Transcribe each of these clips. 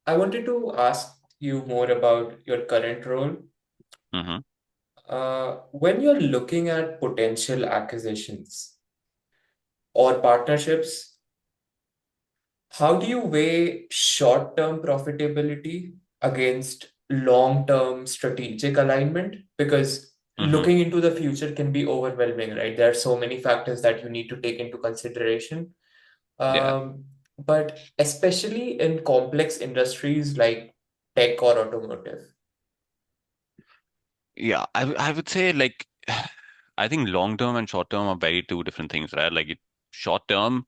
I wanted to ask you more about your current role. Hmm. When you're looking at potential acquisitions or partnerships, how do you weigh short-term profitability against long-term strategic alignment? Because Hmm. looking into the future can be overwhelming, right? There are so many factors that you need to take into consideration. Yeah. But especially in complex industries like tech or automotive. Yeah. I would say like I think long term and short term are very two different things, right? Short term,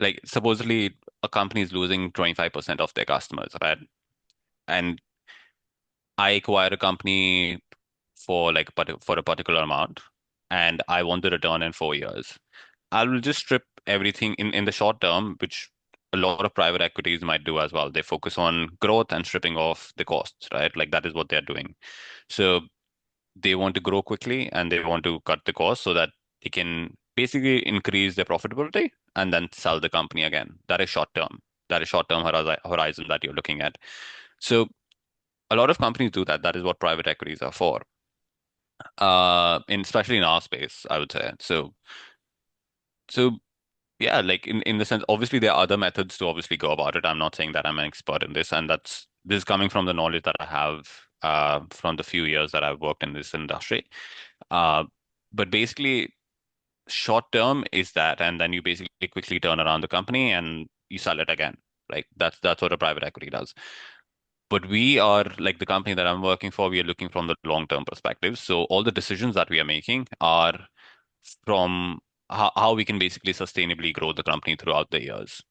like supposedly a company is losing 25% of their customers, right? And I acquire a company for for a particular amount and I want the return in 4 years. I will just strip everything in the short term, which a lot of private equities might do as well. They focus on growth and stripping off the costs, right? Like that is what they're doing. So they want to grow quickly and they want to cut the cost so that they can basically increase their profitability and then sell the company again. That is short term. That is short term horizon that you're looking at. So a lot of companies do that. That is what private equities are for. Especially in our space, I would say. So yeah, like in the sense, obviously there are other methods to obviously go about it. I'm not saying that I'm an expert in this, and this is coming from the knowledge that I have from the few years that I've worked in this industry. Uh, but basically, short term is that, and then you basically quickly turn around the company and you sell it again. Like that's what a private equity does. But we are like the company that I'm working for, we are looking from the long-term perspective. So all the decisions that we are making are from how we can basically sustainably grow the company throughout the years.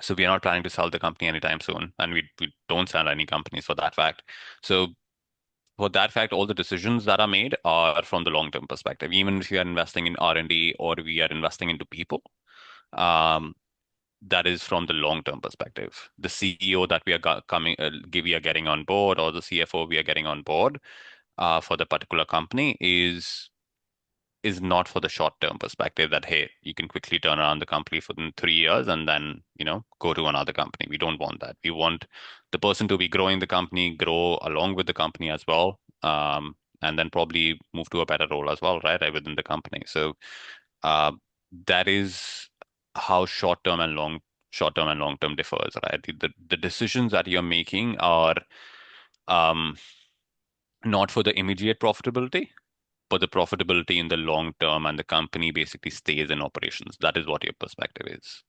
So we are not planning to sell the company anytime soon, and we don't sell any companies for that fact. So for that fact, all the decisions that are made are from the long-term perspective. Even if we are investing in R&D or we are investing into people, um, that is from the long-term perspective. The CEO that we are we are getting on board, or the CFO we are getting on board for the particular company is not for the short-term perspective that, hey, you can quickly turn around the company within 3 years and then, go to another company. We don't want that. We want the person to be growing the company, grow along with the company as well, and then probably move to a better role as well, right, within the company. So uh, that is how short-term and long-term differs, right? The decisions that you're making are um, not for the immediate profitability, but the profitability in the long term and the company basically stays in operations. That is what your perspective is.